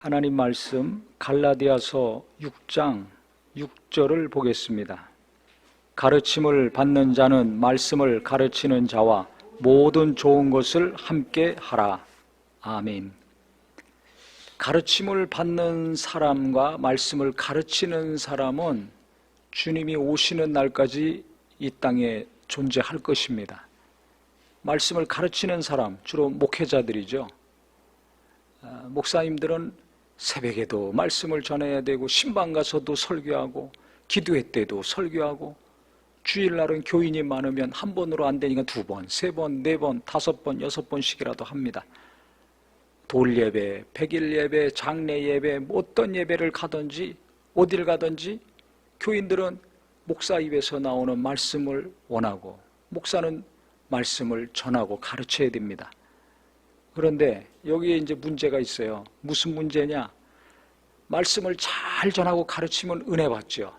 하나님 말씀 갈라디아서 6장 6절을 보겠습니다. 가르침을 받는 자는 말씀을 가르치는 자와 모든 좋은 것을 함께 하라. 아멘. 가르침을 받는 사람과 말씀을 가르치는 사람은 주님이 오시는 날까지 이 땅에 존재할 것입니다. 말씀을 가르치는 사람, 주로 목회자들이죠. 목사님들은 새벽에도 말씀을 전해야 되고, 신방 가서도 설교하고, 기도회 때도 설교하고, 주일날은 교인이 많으면 한 번으로 안 되니까 두 번, 세 번, 네 번, 다섯 번, 여섯 번씩이라도 합니다. 돌예배, 백일 예배, 장례 예배, 어떤 예배를 가든지 어딜 가든지 교인들은 목사 입에서 나오는 말씀을 원하고, 목사는 말씀을 전하고 가르쳐야 됩니다. 그런데 여기에 이제 문제가 있어요. 무슨 문제냐? 말씀을 잘 전하고 가르치면 은혜 받죠.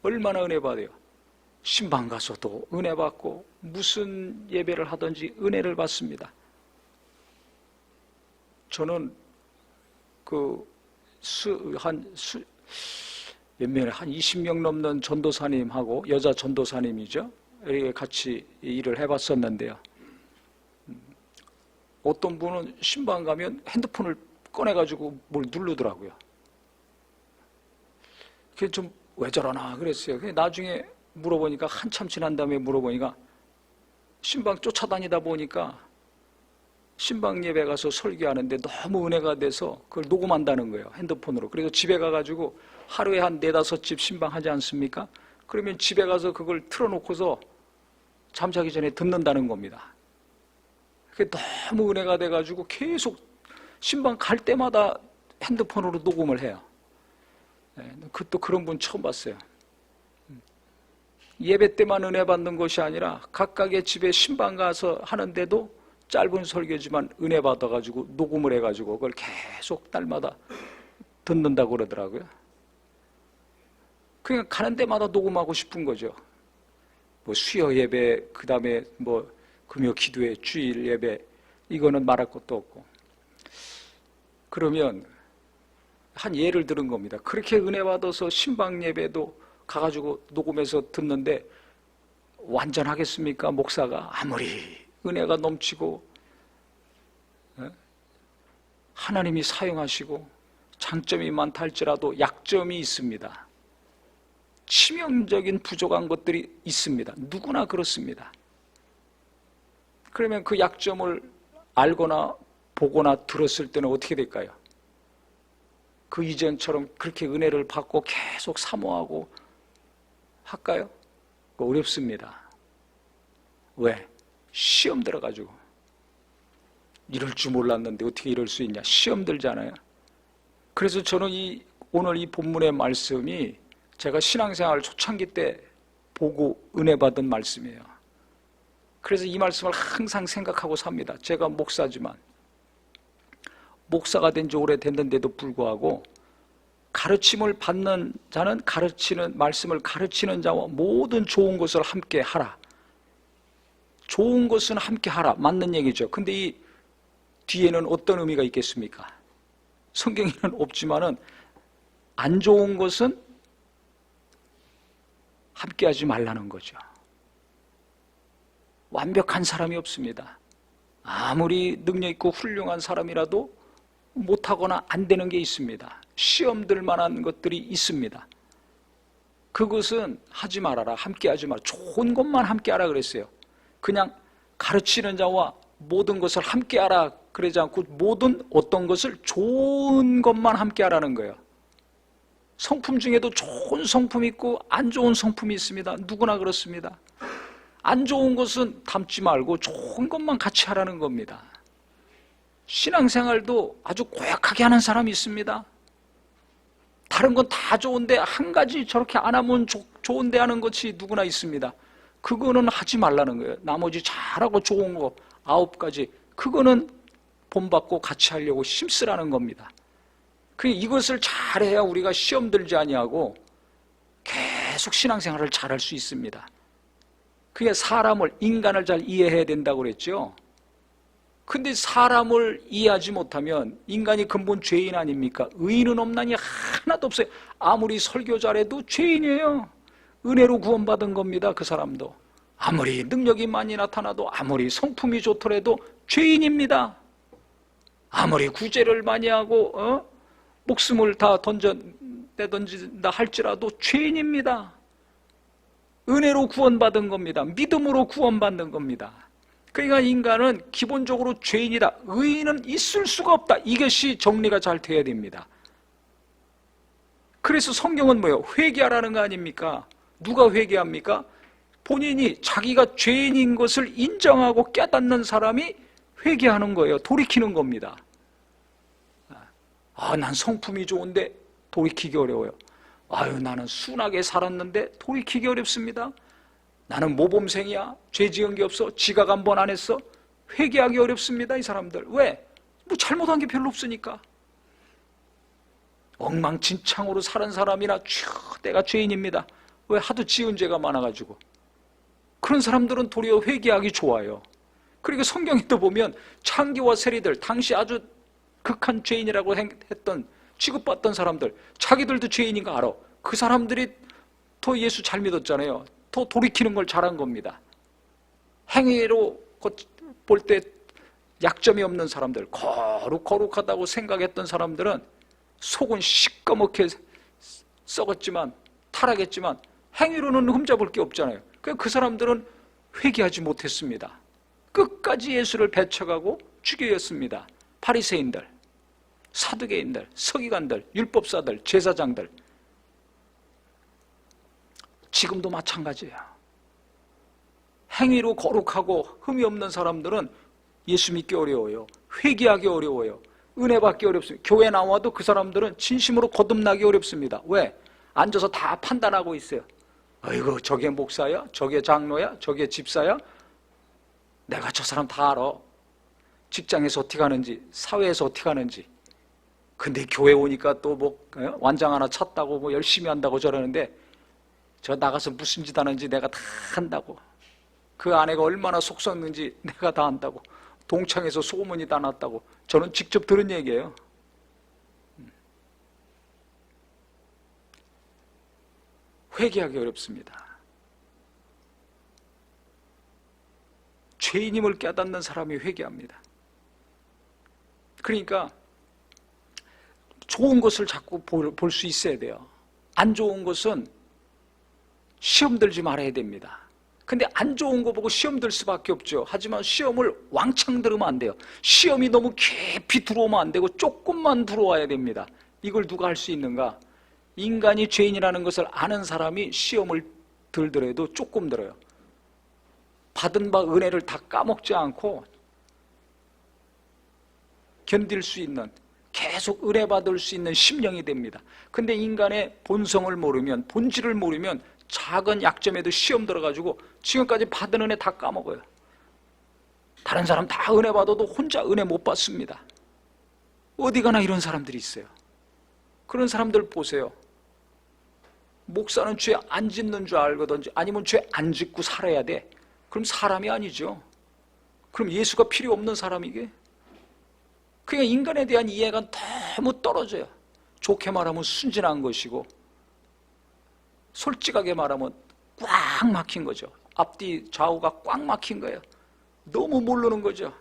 얼마나 은혜 받아요? 신방 가서도 은혜 받고, 무슨 예배를 하든지 은혜를 받습니다. 저는 몇 명에 한 20명 넘는 전도사님하고, 여자 전도사님이죠, 이렇게 같이 일을 해봤었는데요. 어떤 분은 신방 가면 핸드폰을 꺼내가지고 뭘 누르더라고요. 그게 좀 왜 저러나 그랬어요. 나중에 물어보니까, 한참 지난 다음에 물어보니까, 신방 쫓아다니다 보니까 신방 예배 가서 설교하는데 너무 은혜가 돼서 그걸 녹음한다는 거예요, 핸드폰으로. 그래서 집에 가가지고 하루에 한 4-5집 신방 하지 않습니까? 그러면 집에 가서 그걸 틀어놓고서 잠자기 전에 듣는다는 겁니다. 그게 너무 은혜가 돼가지고 계속 신방 갈 때마다 핸드폰으로 녹음을 해요. 또 그런 분 처음 봤어요. 예배 때만 은혜 받는 것이 아니라 각각의 집에 신방 가서 하는데도 짧은 설교지만 은혜 받아가지고 녹음을 해가지고 그걸 계속 날마다 듣는다고 그러더라고요. 그냥 가는 데마다 녹음하고 싶은 거죠. 뭐 수요 예배, 그 다음에 뭐 금요 기도회, 주일 예배, 이거는 말할 것도 없고. 그러면 한 예를 들은 겁니다. 그렇게 은혜 받아서 신방 예배도 가가지고 녹음해서 듣는데 완전하겠습니까? 목사가 아무리 은혜가 넘치고 하나님이 사용하시고 장점이 많다 할지라도 약점이 있습니다. 치명적인 부족한 것들이 있습니다. 누구나 그렇습니다. 그러면 그 약점을 알거나 보거나 들었을 때는 어떻게 될까요? 그 이전처럼 그렇게 은혜를 받고 계속 사모하고 할까요? 어렵습니다. 왜? 시험 들어가지고. 이럴 줄 몰랐는데 어떻게 이럴 수 있냐? 시험 들잖아요. 그래서 저는 오늘 이 본문의 말씀이 제가 신앙생활 초창기 때 보고 은혜 받은 말씀이에요. 그래서 이 말씀을 항상 생각하고 삽니다. 제가 목사지만, 목사가 된 지 오래됐는데도 불구하고 가르침을 받는 자는 말씀을 가르치는 자와 모든 좋은 것을 함께 하라. 좋은 것은 함께 하라, 맞는 얘기죠. 근데 이 뒤에는 어떤 의미가 있겠습니까? 성경에는 없지만은 안 좋은 것은 함께 하지 말라는 거죠. 완벽한 사람이 없습니다. 아무리 능력 있고 훌륭한 사람이라도 못하거나 안 되는 게 있습니다. 시험 들 만한 것들이 있습니다. 그것은 하지 말아라, 함께 하지 마라. 좋은 것만 함께 하라 그랬어요. 그냥 가르치는 자와 모든 것을 함께 하라 그러지 않고, 모든 어떤 것을 좋은 것만 함께 하라는 거예요. 성품 중에도 좋은 성품이 있고 안 좋은 성품이 있습니다. 누구나 그렇습니다. 안 좋은 것은 담지 말고 좋은 것만 같이 하라는 겁니다. 신앙생활도 아주 고약하게 하는 사람이 있습니다. 다른 건 다 좋은데 한 가지 저렇게 안 하면 좋은데 하는 것이 누구나 있습니다. 그거는 하지 말라는 거예요. 나머지 잘하고 좋은 거 9가지, 그거는 본받고 같이 하려고 힘쓰라는 겁니다. 이것을 잘해야 우리가 시험 들지 아니하고 계속 신앙생활을 잘할 수 있습니다. 그게 사람을, 인간을 잘 이해해야 된다고 그랬죠. 근데 사람을 이해하지 못하면 인간이 근본 죄인 아닙니까? 의인은 없나니 하나도 없어요. 아무리 설교 잘해도 죄인이에요. 은혜로 구원받은 겁니다. 그 사람도. 아무리 능력이 많이 나타나도, 아무리 성품이 좋더라도 죄인입니다. 아무리 구제를 많이 하고 목숨을 다 내던진다 할지라도 죄인입니다. 은혜로 구원받은 겁니다. 믿음으로 구원받는 겁니다. 그러니까 인간은 기본적으로 죄인이다. 의인은 있을 수가 없다. 이것이 정리가 잘 돼야 됩니다. 그래서 성경은 뭐예요? 회개하라는 거 아닙니까? 누가 회개합니까? 본인이 자기가 죄인인 것을 인정하고 깨닫는 사람이 회개하는 거예요. 돌이키는 겁니다. 난 성품이 좋은데 돌이키기 어려워요. 나는 순하게 살았는데 돌이키기 어렵습니다. 나는 모범생이야. 죄 지은 게 없어. 지각 한 번 안 했어. 회개하기 어렵습니다. 이 사람들. 왜? 뭐 잘못한 게 별로 없으니까. 엉망진창으로 사는 사람이나 내가 죄인입니다. 왜? 하도 지은 죄가 많아가지고. 그런 사람들은 도리어 회개하기 좋아요. 그리고 성경에 또 보면 창기와 세리들, 당시 아주 극한 죄인이라고 했던, 취급받던 사람들, 자기들도 죄인인 거 알아. 그 사람들이 더 예수 잘 믿었잖아요. 더 돌이키는 걸 잘한 겁니다. 행위로 볼 때 약점이 없는 사람들, 거룩하다고 생각했던 사람들은 속은 시꺼멓게 썩었지만, 타락했지만 행위로는 흠잡을 게 없잖아요. 그 사람들은 회개하지 못했습니다. 끝까지 예수를 배척하고 죽여였습니다. 바리새인들, 사두개인들, 서기관들, 율법사들, 제사장들. 지금도 마찬가지예요. 행위로 거룩하고 흠이 없는 사람들은 예수 믿기 어려워요. 회개하기 어려워요. 은혜 받기 어렵습니다. 교회 나와도 그 사람들은 진심으로 거듭나기 어렵습니다. 왜? 앉아서 다 판단하고 있어요. 아이고, 저게 목사야? 저게 장로야? 저게 집사야? 내가 저 사람 다 알아. 직장에서 어떻게 하는지, 사회에서 어떻게 하는지. 근데 교회 오니까 또 뭐 완장 하나 찼다고 뭐 열심히 한다고 저러는데, 저 나가서 무슨 짓 하는지 내가 다 한다고. 그 아내가 얼마나 속 썩는지 내가 다 안다고. 동창에서 소문이 다 났다고. 저는 직접 들은 얘기예요. 회개하기 어렵습니다. 죄인임을 깨닫는 사람이 회개합니다. 그러니까 좋은 것을 자꾸 볼 수 있어야 돼요. 안 좋은 것은 시험 들지 말아야 됩니다. 근데 안 좋은 거 보고 시험 들 수밖에 없죠. 하지만 시험을 왕창 들으면 안 돼요. 시험이 너무 깊이 들어오면 안 되고 조금만 들어와야 됩니다. 이걸 누가 할 수 있는가? 인간이 죄인이라는 것을 아는 사람이 시험을 들더라도 조금 들어요. 받은 바 은혜를 다 까먹지 않고 견딜 수 있는, 계속 은혜 받을 수 있는 심령이 됩니다. 근데 인간의 본성을 모르면, 본질을 모르면 작은 약점에도 시험 들어가지고 지금까지 받은 은혜 다 까먹어요. 다른 사람 다 은혜 받아도 혼자 은혜 못 받습니다. 어디 가나 이런 사람들이 있어요. 그런 사람들 보세요. 목사는 죄 안 짓는 줄 알거든지, 아니면 죄 안 짓고 살아야 돼. 그럼 사람이 아니죠. 그럼 예수가 필요 없는 사람이게? 그냥 인간에 대한 이해가 너무 떨어져요. 좋게 말하면 순진한 것이고, 솔직하게 말하면 꽉 막힌 거죠. 앞뒤 좌우가 꽉 막힌 거예요. 너무 모르는 거죠.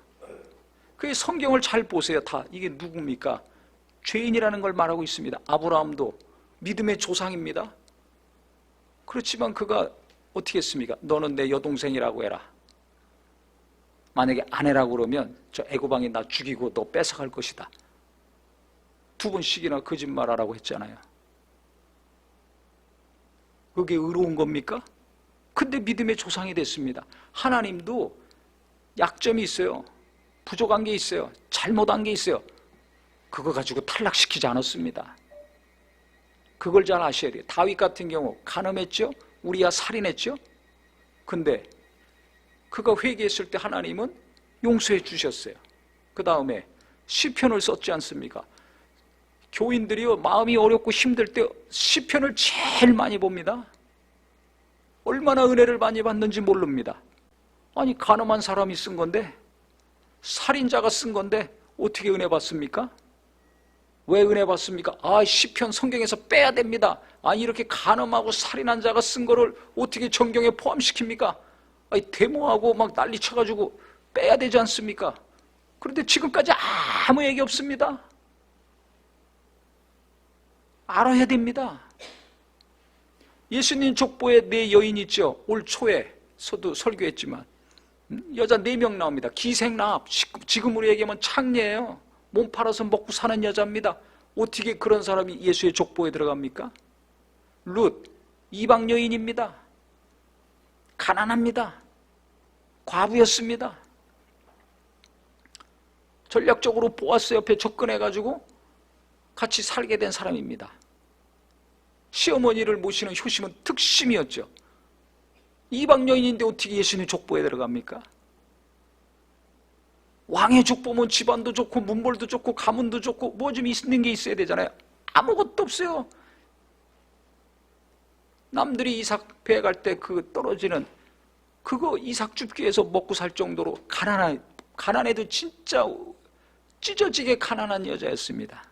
그 성경을 잘 보세요. 다 이게 누굽니까? 죄인이라는 걸 말하고 있습니다. 아브라함도 믿음의 조상입니다. 그렇지만 그가 어떻게 했습니까? 너는 내 여동생이라고 해라. 만약에 아내라고 그러면 저 애고방이 나 죽이고 너 뺏어갈 것이다. 2번씩이나 거짓말하라고 했잖아요. 그게 의로운 겁니까? 근데 믿음의 조상이 됐습니다. 하나님도 약점이 있어요. 부족한 게 있어요. 잘못한 게 있어요. 그거 가지고 탈락시키지 않았습니다. 그걸 잘 아셔야 돼요. 다윗 같은 경우 간음했죠? 우리야 살인했죠? 근데 그가 회개했을 때 하나님은 용서해 주셨어요. 그 다음에 시편을 썼지 않습니까? 교인들이요, 마음이 어렵고 힘들 때 시편을 제일 많이 봅니다. 얼마나 은혜를 많이 받는지 모릅니다. 아니, 가늠한 사람이 쓴 건데 살인자가 쓴 건데 어떻게 은혜 받습니까? 왜 은혜 받습니까? 시편 성경에서 빼야 됩니다. 이렇게 간음하고 살인한 자가 쓴 거를 어떻게 성경에 포함시킵니까? 데모하고 막 난리 쳐가지고 빼야 되지 않습니까? 그런데 지금까지 아무 얘기 없습니다. 알아야 됩니다. 예수님 족보에 4여인 있죠. 올 초에서도 설교했지만 여자 4명 나옵니다. 기생나합, 지금으로 얘기하면 창녀예요. 몸 팔아서 먹고 사는 여자입니다. 어떻게 그런 사람이 예수의 족보에 들어갑니까? 룻, 이방 여인입니다. 가난합니다. 과부였습니다. 전략적으로 보아스 옆에 접근해가지고 같이 살게 된 사람입니다. 시어머니를 모시는 효심은 특심이었죠. 이방 여인인데 어떻게 예수님 족보에 들어갑니까? 왕의 족보면 집안도 좋고 문벌도 좋고 가문도 좋고 뭐 좀 있는 게 있어야 되잖아요. 아무것도 없어요. 남들이 이삭 배에 갈 때 그 떨어지는 그거 이삭 줍기에서 먹고 살 정도로 가난해도 진짜 찢어지게 가난한 여자였습니다.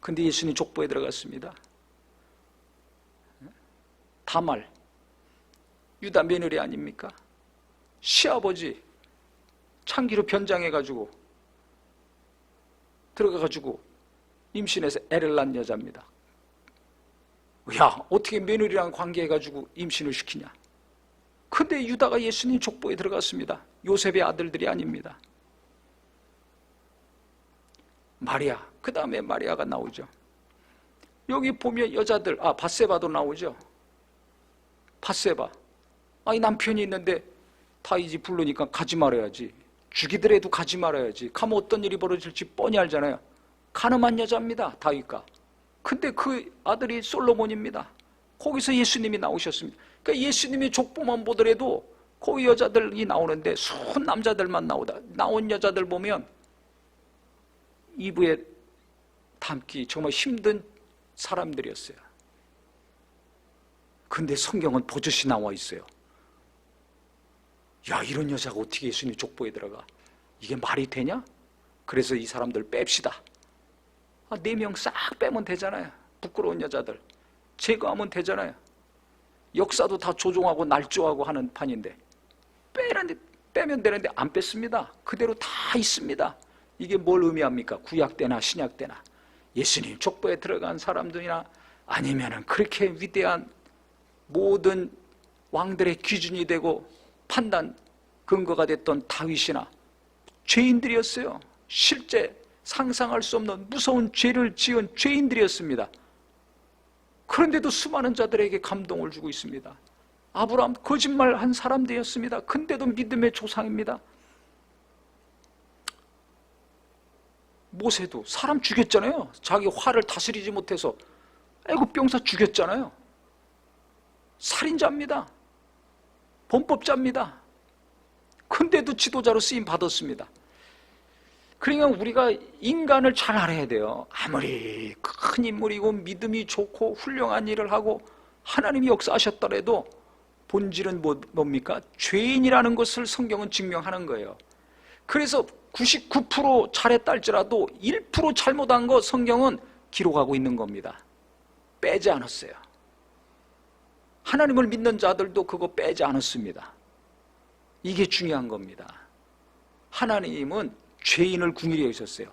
근데 예수님 족보에 들어갔습니다. 다말, 유다 며느리 아닙니까? 시아버지 창기로 변장해가지고 들어가가지고 임신해서 애를 낳은 여자입니다. 야, 어떻게 며느리랑 관계해가지고 임신을 시키냐? 근데 유다가 예수님 족보에 들어갔습니다. 요셉의 아들들이 아닙니다. 마리아, 그 다음에 마리아가 나오죠. 여기 보면 여자들, 밧세바도 나오죠. 밧세바, 이 남편이 있는데 다윗이 부르니까 가지 말아야지. 죽이더라도 가지 말아야지. 가면 어떤 일이 벌어질지 뻔히 알잖아요. 가늠한 여자입니다, 다윗과. 근데 그 아들이 솔로몬입니다. 거기서 예수님이 나오셨습니다. 그러니까 예수님이 족보만 보더라도 그 여자들이 나오는데 순 남자들만 나온 여자들 보면 이브에 담기 정말 힘든 사람들이었어요. 근데 성경은 버젓이 나와 있어요. 야, 이런 여자가 어떻게 예수님 족보에 들어가? 이게 말이 되냐? 그래서 이 사람들 뺍시다. 4명 싹 빼면 되잖아요. 부끄러운 여자들 제거하면 되잖아요. 역사도 다 조종하고 날조하고 하는 판인데 빼면 되는데 안 뺐습니다. 그대로 다 있습니다. 이게 뭘 의미합니까? 구약 때나 신약 때나 예수님 족보에 들어간 사람들이나 아니면은 그렇게 위대한 모든 왕들의 기준이 되고 판단 근거가 됐던 다윗이나 죄인들이었어요. 실제 상상할 수 없는 무서운 죄를 지은 죄인들이었습니다. 그런데도 수많은 자들에게 감동을 주고 있습니다. 아브라함 거짓말한 사람들이었습니다. 근데도 믿음의 조상입니다. 모세도 사람 죽였잖아요. 자기 화를 다스리지 못해서 애굽 병사 죽였잖아요. 살인자입니다. 범법자입니다. 근데도 지도자로 쓰임 받았습니다. 그러니까 우리가 인간을 잘 알아야 돼요. 아무리 큰 인물이고 믿음이 좋고 훌륭한 일을 하고 하나님이 역사하셨더라도 본질은 뭡니까? 죄인이라는 것을 성경은 증명하는 거예요. 그래서 99% 잘했다 할지라도 1% 잘못한 거 성경은 기록하고 있는 겁니다. 빼지 않았어요. 하나님을 믿는 자들도 그거 빼지 않았습니다. 이게 중요한 겁니다. 하나님은 죄인을 궁일히 여기셨어요.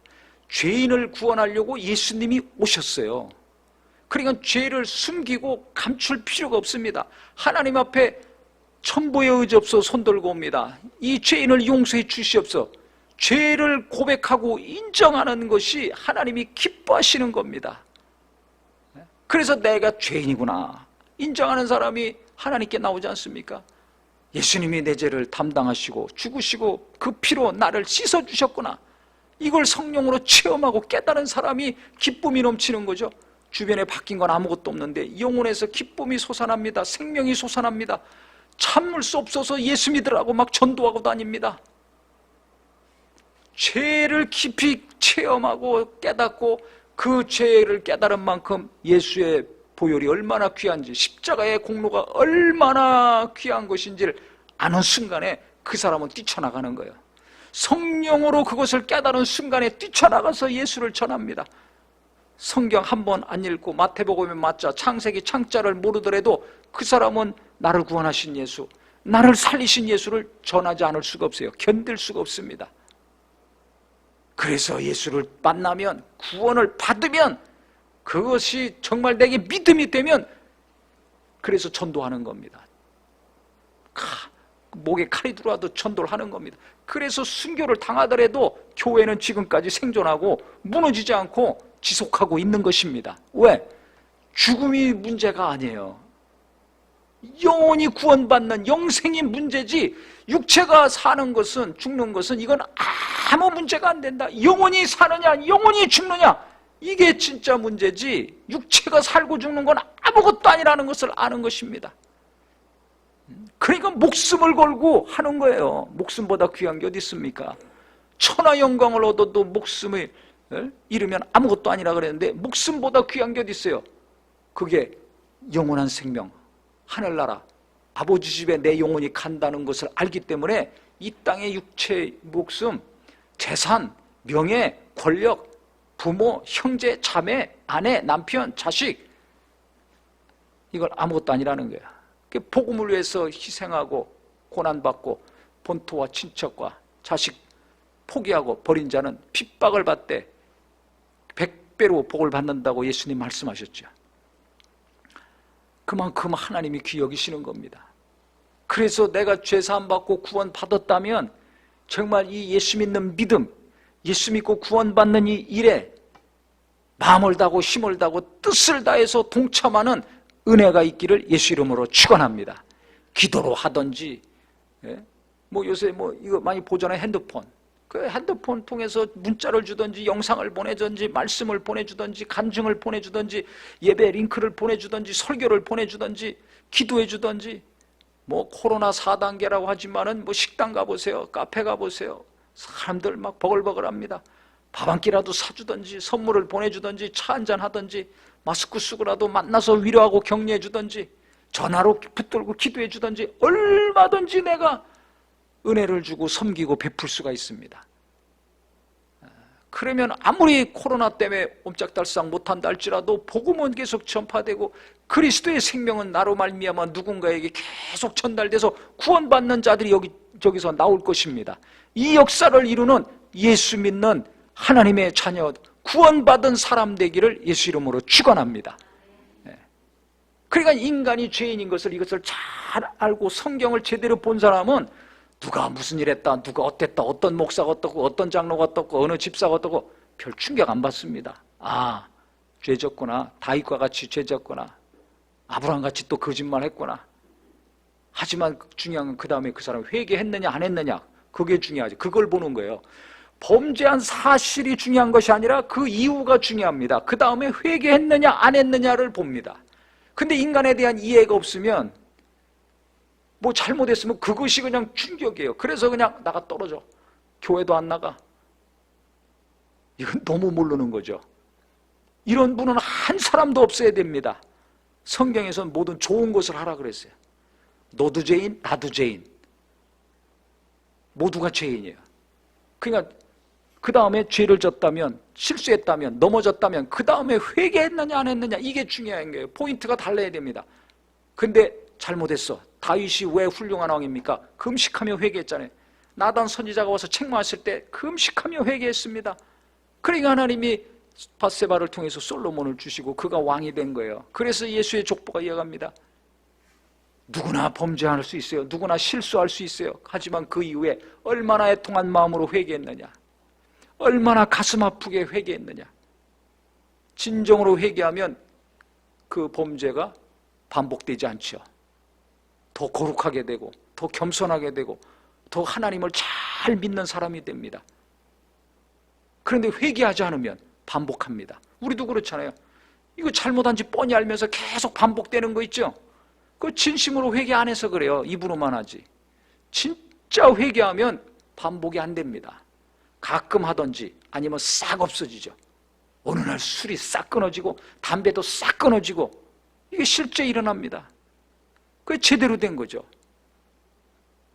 죄인을 구원하려고 예수님이 오셨어요. 그러니까 죄를 숨기고 감출 필요가 없습니다. 하나님 앞에 천보의 의지 없어 손 들고 옵니다. 이 죄인을 용서해 주시옵소서. 죄를 고백하고 인정하는 것이 하나님이 기뻐하시는 겁니다. 그래서 내가 죄인이구나 인정하는 사람이 하나님께 나오지 않습니까? 예수님이 내 죄를 담당하시고 죽으시고 그 피로 나를 씻어주셨구나. 이걸 성령으로 체험하고 깨달은 사람이 기쁨이 넘치는 거죠. 주변에 바뀐 건 아무것도 없는데 영혼에서 기쁨이 솟아납니다. 생명이 솟아납니다. 참을 수 없어서 예수 믿으라고 막 전도하고 다닙니다. 죄를 깊이 체험하고 깨닫고 그 죄를 깨달은 만큼 예수의 보혈이 얼마나 귀한지, 십자가의 공로가 얼마나 귀한 것인지를 아는 순간에 그 사람은 뛰쳐나가는 거예요. 성령으로 그것을 깨달은 순간에 뛰쳐나가서 예수를 전합니다. 성경 한 번 안 읽고 마태복음에 맞자 창세기 창자를 모르더라도 그 사람은 나를 구원하신 예수, 나를 살리신 예수를 전하지 않을 수가 없어요. 견딜 수가 없습니다. 그래서 예수를 만나면, 구원을 받으면, 그것이 정말 내게 믿음이 되면, 그래서 전도하는 겁니다. 목에 칼이 들어와도 전도를 하는 겁니다. 그래서 순교를 당하더라도 교회는 지금까지 생존하고 무너지지 않고 지속하고 있는 것입니다. 왜? 죽음이 문제가 아니에요. 영혼이 구원받는 영생이 문제지, 육체가 사는 것은, 죽는 것은 이건 아무 문제가 안 된다. 영혼이 사느냐 영혼이 죽느냐, 이게 진짜 문제지, 육체가 살고 죽는 건 아무것도 아니라는 것을 아는 것입니다. 그러니까 목숨을 걸고 하는 거예요. 목숨보다 귀한 게 어디 있습니까? 천하 영광을 얻어도 목숨을 잃으면 아무것도 아니라 그랬는데, 목숨보다 귀한 게 어디 있어요? 그게 영원한 생명, 하늘나라, 아버지 집에 내 영혼이 간다는 것을 알기 때문에 이 땅의 육체, 목숨, 재산, 명예, 권력, 부모, 형제, 자매, 아내, 남편, 자식, 이걸 아무것도 아니라는 거야. 복음을 위해서 희생하고 고난받고 본토와 친척과 자식 포기하고 버린 자는 핍박을 받되 100배로 복을 받는다고 예수님 말씀하셨죠. 그만큼 하나님이 귀히 여기시는 겁니다. 그래서 내가 죄사함 받고 구원 받았다면 정말 이 예수 믿는 믿음, 예수 믿고 구원 받는 이 일에 마음을 다하고 힘을 다하고 뜻을 다해서 동참하는 은혜가 있기를 예수 이름으로 축원합니다. 기도로 하든지, 뭐 요새 뭐 이거 많이 보잖아요. 핸드폰. 그 핸드폰 통해서 문자를 주든지, 영상을 보내주든지, 말씀을 보내주든지, 간증을 보내주든지, 예배 링크를 보내주든지, 설교를 보내주든지, 기도해 주든지. 뭐 코로나 4단계라고 하지만은 뭐 식당 가보세요, 카페 가보세요. 사람들 막 버글버글합니다. 밥 한 끼라도 사주든지, 선물을 보내주든지, 차 한잔 하든지, 마스크 쓰고라도 만나서 위로하고 격려해 주든지, 전화로 붙들고 기도해 주든지, 얼마든지 내가 은혜를 주고 섬기고 베풀 수가 있습니다. 그러면 아무리 코로나 때문에 옴짝달싹 못한다 할지라도 복음은 계속 전파되고 그리스도의 생명은 나로 말미암아 누군가에게 계속 전달돼서 구원받는 자들이 저기서 나올 것입니다. 이 역사를 이루는 예수 믿는 하나님의 자녀, 구원받은 사람 되기를 예수 이름으로 축원합니다. 그러니까 인간이 죄인인 것을, 이것을 잘 알고 성경을 제대로 본 사람은 누가 무슨 일 했다, 누가 어땠다, 어떤 목사가 어떻고, 어떤 장로가 어떻고, 어느 집사가 어떻고 별 충격 안 받습니다. 아, 죄졌구나, 다윗과 같이 죄졌구나, 아브라함같이 또 거짓말했구나. 하지만 중요한 건 그 다음에 그 사람이 회개했느냐 안 했느냐, 그게 중요하지. 그걸 보는 거예요. 범죄한 사실이 중요한 것이 아니라 그 이유가 중요합니다. 그 다음에 회개했느냐 안 했느냐를 봅니다. 근데 인간에 대한 이해가 없으면, 뭐 잘못했으면 그것이 그냥 충격이에요. 그래서 그냥 나가 떨어져. 교회도 안 나가. 이건 너무 모르는 거죠. 이런 분은 한 사람도 없어야 됩니다. 성경에서는 모든 좋은 것을 하라 그랬어요. 너도 죄인, 나도 죄인. 모두가 죄인이에요. 그러니까 그 다음에 죄를 졌다면, 실수했다면, 넘어졌다면 그 다음에 회개했느냐 안 했느냐, 이게 중요한 거예요. 포인트가 달라야 됩니다. 근데 잘못했어. 다윗이 왜 훌륭한 왕입니까? 금식하며 회개했잖아요. 나단 선지자가 와서 책망했을 때 금식하며 회개했습니다. 그러니까 하나님이 밧세바를 통해서 솔로몬을 주시고 그가 왕이 된 거예요. 그래서 예수의 족보가 이어갑니다. 누구나 범죄할 수 있어요. 누구나 실수할 수 있어요. 하지만 그 이후에 얼마나 애통한 마음으로 회개했느냐, 얼마나 가슴 아프게 회개했느냐. 진정으로 회개하면 그 범죄가 반복되지 않죠. 더 거룩하게 되고, 더 겸손하게 되고, 더 하나님을 잘 믿는 사람이 됩니다. 그런데 회개하지 않으면 반복합니다. 우리도 그렇잖아요. 이거 잘못한 지 뻔히 알면서 계속 반복되는 거 있죠. 그 진심으로 회개 안 해서 그래요. 입으로만 하지. 진짜 회개하면 반복이 안 됩니다. 가끔 하든지 아니면 싹 없어지죠. 어느 날 술이 싹 끊어지고 담배도 싹 끊어지고, 이게 실제 일어납니다. 그게 제대로 된 거죠.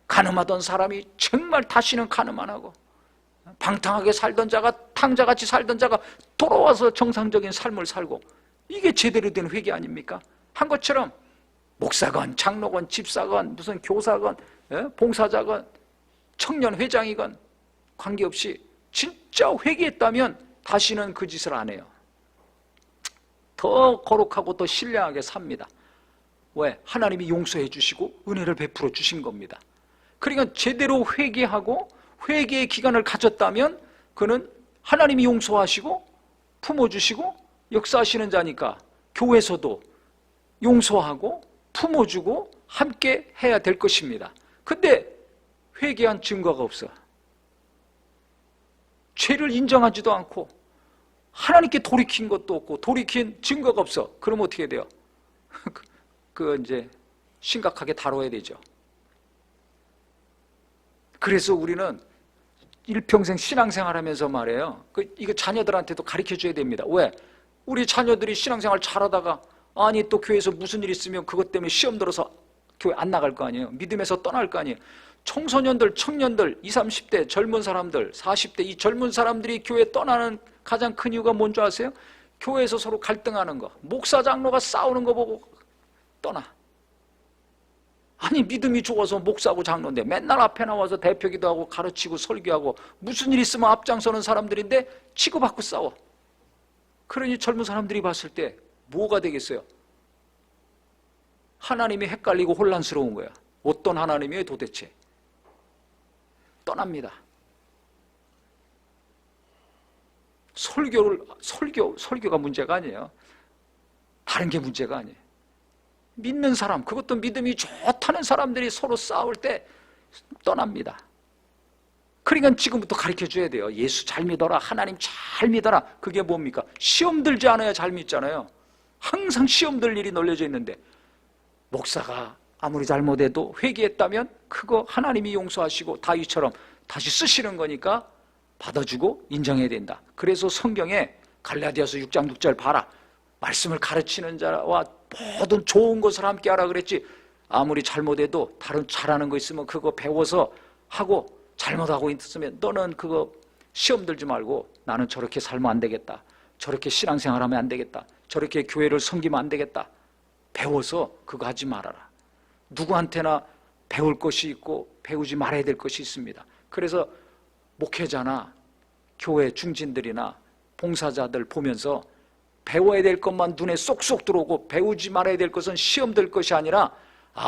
가늠하던 사람이 정말 다시는 가늠 안 하고, 방탕하게 살던 자가, 탕자같이 살던 자가 돌아와서 정상적인 삶을 살고, 이게 제대로 된 회개 아닙니까? 한 것처럼 목사건, 장로건, 집사건, 무슨 교사건, 봉사자건, 청년 회장이건 관계없이 진짜 회개했다면 다시는 그 짓을 안 해요. 더 거룩하고 더 신령하게 삽니다. 왜? 하나님이 용서해 주시고 은혜를 베풀어 주신 겁니다. 그러니까 제대로 회개하고 회개의 기간을 가졌다면 그는 하나님이 용서하시고 품어주시고 역사하시는 자니까 교회에서도 용서하고 품어주고 함께 해야 될 것입니다. 근데 회개한 증거가 없어. 죄를 인정하지도 않고 하나님께 돌이킨 것도 없고 돌이킨 증거가 없어. 그럼 어떻게 돼요? 그거 이제 심각하게 다뤄야 되죠. 그래서 우리는 일평생 신앙생활 하면서 말해요. 이거 자녀들한테도 가르쳐 줘야 됩니다. 왜? 우리 자녀들이 신앙생활 잘하다가 아니 또 교회에서 무슨 일 있으면 그것 때문에 시험 들어서 교회 안 나갈 거 아니에요. 믿음에서 떠날 거 아니에요. 청소년들, 청년들, 20, 30대 젊은 사람들, 40대 이 젊은 사람들이 교회 떠나는 가장 큰 이유가 뭔지 아세요? 교회에서 서로 갈등하는 거, 목사 장로가 싸우는 거 보고 떠나. 아니 믿음이 좋아서 목사고 장로인데 맨날 앞에 나와서 대표기도 하고 가르치고 설교하고 무슨 일 있으면 앞장서는 사람들인데 치고받고 싸워. 그러니 젊은 사람들이 봤을 때 뭐가 되겠어요? 하나님이 헷갈리고 혼란스러운 거야. 어떤 하나님이에요 도대체? 떠납니다. 설교가 문제가 아니에요. 다른 게 문제가 아니에요. 믿는 사람, 그것도 믿음이 좋다는 사람들이 서로 싸울 때 떠납니다. 그러니까 지금부터 가르쳐 줘야 돼요. 예수 잘 믿어라, 하나님 잘 믿어라. 그게 뭡니까? 시험 들지 않아야 잘 믿잖아요. 항상 시험 들 일이 널려져 있는데 목사가 아무리 잘못해도 회개했다면 그거 하나님이 용서하시고 다윗처럼 다시 쓰시는 거니까 받아주고 인정해야 된다. 그래서 성경에 갈라디아서 6장 6절 봐라. 말씀을 가르치는 자와 모든 좋은 것을 함께 하라 그랬지. 아무리 잘못해도 다른 잘하는 거 있으면 그거 배워서 하고 잘못하고 있으면 너는 그거 시험 들지 말고 나는 저렇게 살면 안 되겠다. 저렇게 신앙생활하면 안 되겠다. 저렇게 교회를 섬기면 안 되겠다. 배워서 그거 하지 말아라. 누구한테나 배울 것이 있고 배우지 말아야 될 것이 있습니다. 그래서 목회자나 교회 중진들이나 봉사자들 보면서 배워야 될 것만 눈에 쏙쏙 들어오고 배우지 말아야 될 것은 시험 들 것이 아니라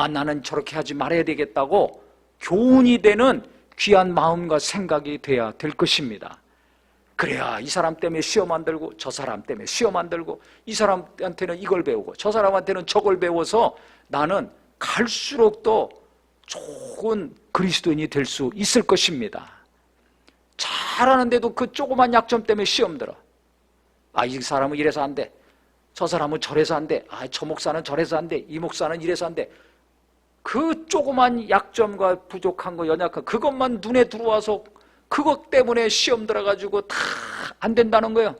나는 저렇게 하지 말아야 되겠다고 교훈이 되는 귀한 마음과 생각이 돼야 될 것입니다. 그래야 이 사람 때문에 시험 안 들고 저 사람 때문에 시험 안 들고 이 사람한테는 이걸 배우고 저 사람한테는 저걸 배워서 나는 갈수록 더 좋은 그리스도인이 될 수 있을 것입니다. 잘하는데도 그 조그만 약점 때문에 시험 들어. 이 사람은 이래서 안 돼. 저 사람은 저래서 안 돼. 저 목사는 저래서 안 돼. 이 목사는 이래서 안 돼. 그 조그만 약점과 부족한 거, 연약한 그것만 눈에 들어와서 그것 때문에 시험 들어가지고 다 안 된다는 거예요.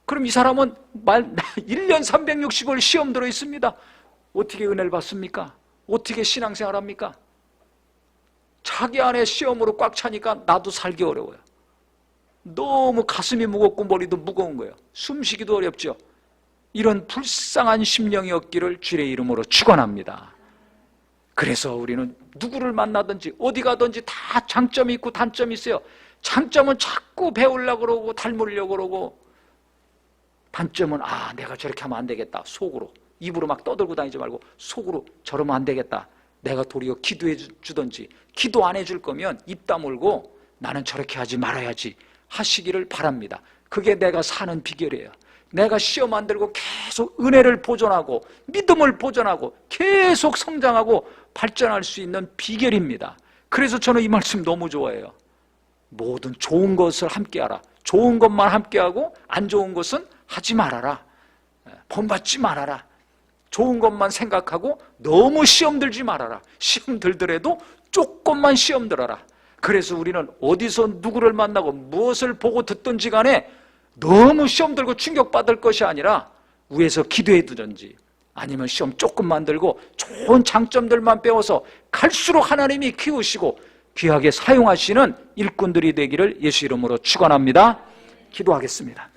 그럼 이 사람은 1년 360일 시험 들어 있습니다. 어떻게 은혜를 받습니까? 어떻게 신앙생활 합니까? 자기 안에 시험으로 꽉 차니까 나도 살기 어려워요. 너무 가슴이 무겁고 머리도 무거운 거예요. 숨쉬기도 어렵죠. 이런 불쌍한 심령이 없기를 주의 이름으로 축원합니다. 그래서 우리는 누구를 만나든지 어디 가든지 다 장점이 있고 단점이 있어요. 장점은 자꾸 배우려고 그러고 닮으려고 그러고, 단점은 내가 저렇게 하면 안 되겠다. 속으로, 입으로 막 떠들고 다니지 말고 속으로 저러면 안 되겠다. 내가 도리어 기도해 주든지, 기도 안 해줄 거면 입 다물고 나는 저렇게 하지 말아야지 하시기를 바랍니다. 그게 내가 사는 비결이에요. 내가 시험 안 들고 계속 은혜를 보존하고 믿음을 보존하고 계속 성장하고 발전할 수 있는 비결입니다. 그래서 저는 이 말씀 너무 좋아해요. 모든 좋은 것을 함께하라. 좋은 것만 함께하고 안 좋은 것은 하지 말아라. 본받지 말아라. 좋은 것만 생각하고 너무 시험 들지 말아라. 시험 들더라도 조금만 시험 들어라. 그래서 우리는 어디서 누구를 만나고 무엇을 보고 듣든지 간에 너무 시험 들고 충격받을 것이 아니라 위에서 기도해 두든지 아니면 시험 조금만 들고 좋은 장점들만 배워서 갈수록 하나님이 키우시고 귀하게 사용하시는 일꾼들이 되기를 예수 이름으로 축원합니다. 기도하겠습니다.